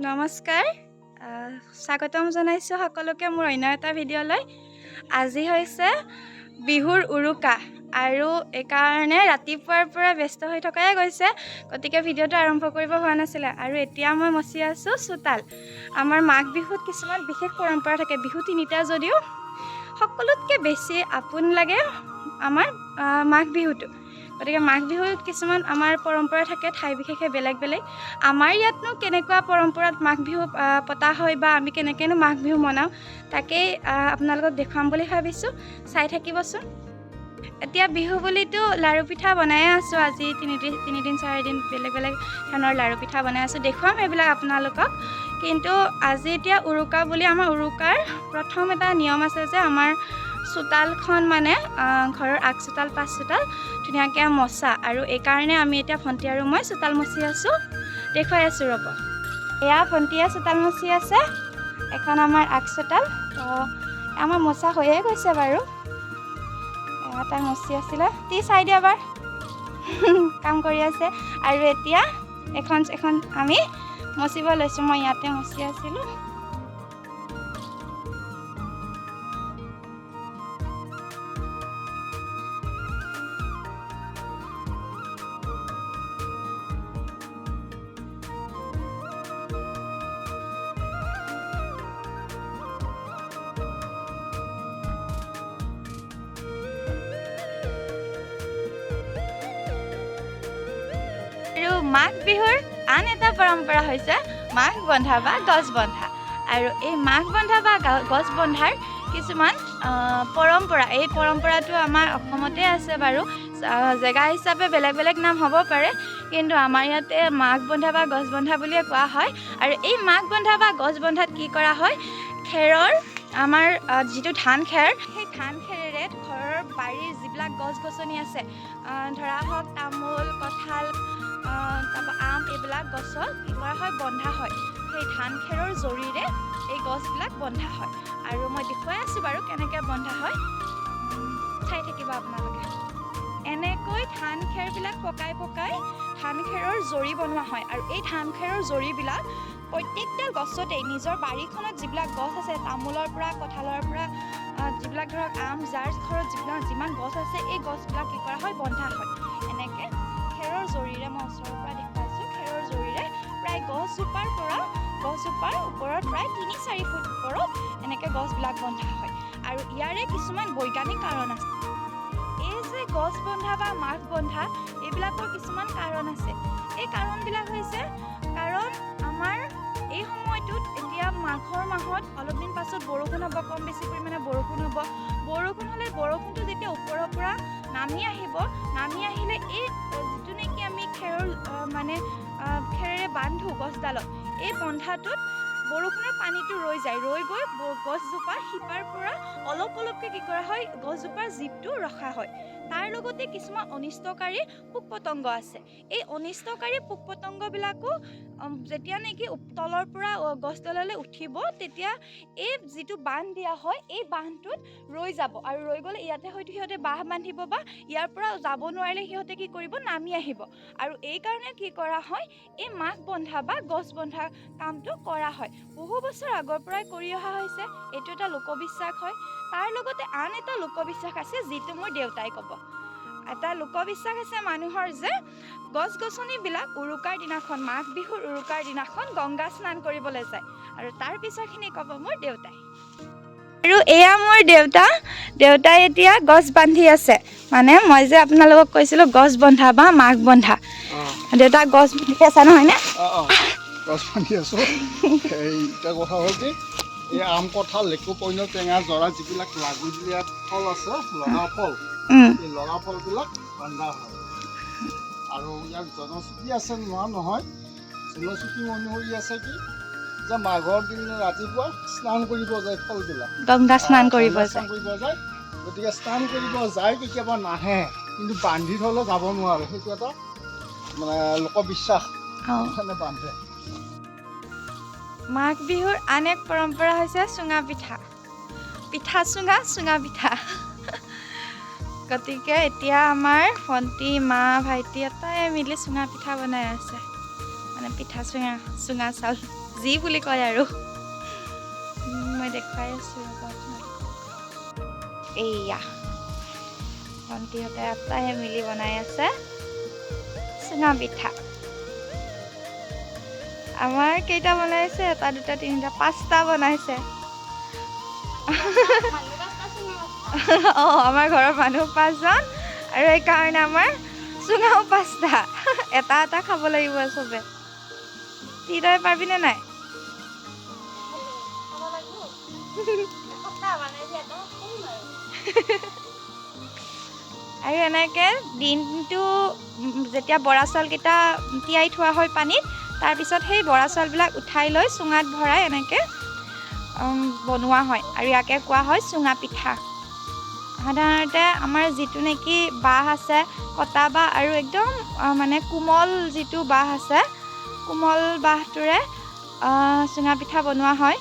নমস্কাৰ স্বাগতম জনাইছোঁ সকলোকে মোৰ অন্য এটা ভিডিঅ'লৈ। আজি হৈছে বিহুৰ উৰুকা আৰু এইকাৰণে ৰাতিপুৱাৰ পৰা ব্যস্ত হৈ থকাই গৈছে, গতিকে ভিডিঅ'টো আৰম্ভ কৰিব হোৱা নাছিলে। আৰু এতিয়া মই মচি আছোঁ চোতাল। আমাৰ মাঘ বিহুত কিছুমান বিশেষ পৰম্পৰা থাকে। বিহু তিনিটা যদিও সকলোতকৈ বেছি আপোন লাগে আমাৰ মাঘ বিহুটো। গতিকে মাঘ বিহুত কিছুমান আমাৰ পৰম্পৰা থাকে, ঠাই বিশেষে বেলেগ বেলেগ। আমাৰ ইয়াতনো কেনেকুৱা পৰম্পৰাত মাঘ বিহু পতা হয় বা আমি কেনেকৈনো মাঘ বিহু মনাওঁ, তাকেই আপোনালোকক দেখুৱাম বুলি ভাবিছোঁ। চাই থাকিবচোন। এতিয়া বিহু বুলিতো লাড়ু পিঠা বনায়ে আছোঁ। আজি তিনিদিন 4দিন বেলেগ বেলেগ ধৰণৰ লাড়ু পিঠা বনাই আছোঁ, দেখুৱাম সেইবিলাক আপোনালোকক। কিন্তু আজি এতিয়া উৰুকা বুলি আমাৰ উৰুকাৰ প্ৰথম এটা নিয়ম আছে যে আমাৰ চোতালখন মানে ঘৰৰ আগ চোতাল পাছ চোতাল ধুনীয়াকৈ মচা। আৰু এইকাৰণে আমি এতিয়া ভণ্টি আৰু মই চোতাল মচি আছোঁ, দেখুৱাই আছোঁ ৰ'ব। এয়া ভণ্টিয়ে চোতাল মচি আছে, এখন আমাৰ আগ চোতাল। তো আমাৰ মচা হৈয়ে গৈছে বাৰু। তাই মচি আছিলে, তি চাই দিয়া এবাৰ কাম কৰি আছে। আৰু এতিয়া এখন আমি মচিব লৈছোঁ। মই ইয়াতে মচি আছিলোঁ। আৰু মাঘ বিহুৰ আন এটা পৰম্পৰা হৈছে মাঘ বন্ধা বা গছ বন্ধা। আৰু এই মাঘ বন্ধা বা গছ বন্ধাৰ কিছুমান পৰম্পৰা, এই পৰম্পৰাটো আমাৰ অসমতে আছে বাৰু। জেগা হিচাপে বেলেগ বেলেগ নাম হ'ব পাৰে, কিন্তু আমাৰ ইয়াতে মাঘ বন্ধা বা গছ বন্ধা বুলিয়ে কোৱা হয়। আৰু এই মাঘ বন্ধা বা গছ বন্ধাত কি কৰা হয়, খেৰৰ আমাৰ যিটো ধান খেৰ, সেই ধান খেৰেৰে ঘৰৰ বাৰীৰ যিবিলাক গছ গছনি আছে, ধৰা হওক তামোল, কঁঠাল, তাৰপৰা আম, এইবিলাক গছত কি কৰা হয়, বন্ধা হয়। সেই ধান খেৰৰ জৰিৰে এই গছবিলাক বন্ধা হয়। আৰু মই দেখুৱাই আছোঁ বাৰু কেনেকৈ বন্ধা হয়, চাই থাকিব আপোনালোকে। এনেকৈ ধান খেৰবিলাক পকাই ধান খেৰৰ জৰি বনোৱা হয়। আৰু এই ধান খেৰৰ জৰিবিলাক প্ৰত্যেকডাল গছতেই নিজৰ বাৰীখনত যিবিলাক গছ আছে, তামোলৰ পৰা কঁঠালৰ পৰা যিবিলাক ধৰক আম, যাৰ ঘৰত যিমান গছ আছে, এই গছবিলাক কি কৰা হয়, বন্ধা হয়। এনেকৈ খেৰৰ জৰিৰে মই ওচৰৰ পৰা দেখুৱাইছোঁ। খেৰৰ জৰিৰে প্ৰায় গছজোপাৰ ওপৰত প্ৰায় 3-4 ফুট ওপৰত এনেকৈ গছবিলাক বন্ধা হয়। আৰু ইয়াৰে কিছুমান বৈজ্ঞানিক কাৰণ আছে। এই যে গছ বন্ধা বা মাঘ বন্ধা, এইবিলাকৰ কিছুমান কাৰণ আছে। এই কাৰণবিলাক হৈছে, কাৰণ আমাৰ এই সময়টোত এতিয়া মাঘৰ মাহত অলপ দিন পাছত বৰষুণ হ'ব, কম বেছি পৰিমাণে বৰষুণ হ'ব। বৰষুণ হ'লে বৰষুণটো যেতিয়া ওপৰৰ পৰা নামি আহিলে এই যিটো নেকি আমি খেৰেৰে বান্ধো গছডালত, এই বন্ধাটোত বৰষুণৰ পানীটো ৰৈ গৈ গছজোপাৰ শিপাৰ পৰা অলপকৈ কি কৰা হয়, গছজোপাৰ জীপটো ৰখা হয়। তাৰ লগতে কিছুমান অনিষ্টকাৰী পোক পতংগ আছে। এই অনিষ্টকাৰী পোক পতংগবিলাকো যেতিয়া নেকি তলৰ পৰা গছডাললৈ উঠিব, তেতিয়া এই যিটো বান্ধ দিয়া হয়, এই বান্ধটোত ৰৈ যাব। আৰু ৰৈ গ'লে ইয়াতে হয়তো সিহঁতে বাহ বান্ধিব বা ইয়াৰ পৰা যাব নোৱাৰিলে সিহঁতে কি কৰিব, নামি আহিব। আৰু এইকাৰণে কি কৰা হয়, এই মাঘ বন্ধা বা গছ বন্ধা কামটো কৰা হয়। বহু বছৰ আগৰ পৰাই কৰি অহা হৈছে। এইটো এটা লোকবিশ্বাস হয়। তাৰ লগতে আন এটা লোকবিশ্বাস আছে, যিটো মোৰ দেউতাই ক'ব। এটা লোকবিশ্বাস আছে মানুহৰ যে গছ গছনিবিলাক উৰুকাৰ দিনাখন, মাঘ বিহুৰ উৰুকাৰ দিনাখন গংগা স্নান কৰিবলৈ যায়। আৰু তাৰ পিছৰখিনি ক'ব মোৰ দেউতাই। আৰু এয়া মোৰ দেউতাই এতিয়া গছ বান্ধি আছে। মানে মই যে আপোনালোকক কৈছিলোঁ গছ বন্ধা বা মাঘ বন্ধা, দেউতা গছ বান্ধি আছে নহয়নে? গছ বান্ধি আছোঁ। এতিয়া কথা হ'ল কি, এই আম, কঁঠাল, লেকু, পইনা, টেঙা, জৰা যিবিলাক লাগতীয়া ফল আছে, লগা ফল, এই লগা ফলবিলাক বন্ধা হয়। আৰু ইয়াৰ জনশ্ৰুতি আছে, নোহোৱা নহয়। জনশ্ৰুতি অনুসৰি আছে কি, যে মাঘৰ দিন ৰাতিপুৱা স্নান কৰিব যায় ফলবিলাক, গংগা স্নান কৰিব যায়। গতিকে স্নান কৰিব যায়, কেতিয়াবা নাহে, কিন্তু বান্ধি থ'লে যাব নোৱাৰে। সেইটো এটা মানে লোকবিশ্বাস, মানে বান্ধে। মাঘ বিহুৰ আন এক পৰম্পৰা হৈছে চুঙা পিঠা। চুঙা পিঠা। গতিকে এতিয়া আমাৰ ভণ্টি, মা, ভাইটি এটাই মিলি চুঙা পিঠা বনাই আছে। মানে চুঙা চাউল যি বুলি কয় আৰু মই দেখুৱাই আছোঁ এইয়া ভণ্টিহঁতে আটাইহে মিলি বনাই আছে চুঙা পিঠা আমাৰ কেইটা বনাইছে 1 2 3 4 5টা বনাইছে আমাৰ ঘৰৰ মানুহ 5জন আৰু এইকাৰণে আমাৰ চুঙাও 5টা এটা খাব লাগিব চবে তিতই পাৰিবিনে নাই আৰু এনেকৈ দিনটো যেতিয়া বৰা চাউলকেইটা তিয়াই থোৱা হয় পানীত তাৰপিছত সেই বৰা চাউলবিলাক উঠাই লৈ চুঙাত ভৰাই এনেকৈ বনোৱা হয় আৰু ইয়াকে কোৱা হয় চুঙা পিঠা সাধাৰণতে আমাৰ যিটো নেকি বাঁহ আছে কটা বাঁহ আৰু একদম মানে কোমল যিটো বাঁহ আছে কোমল বাঁহটোৰে চুঙা পিঠা বনোৱা হয়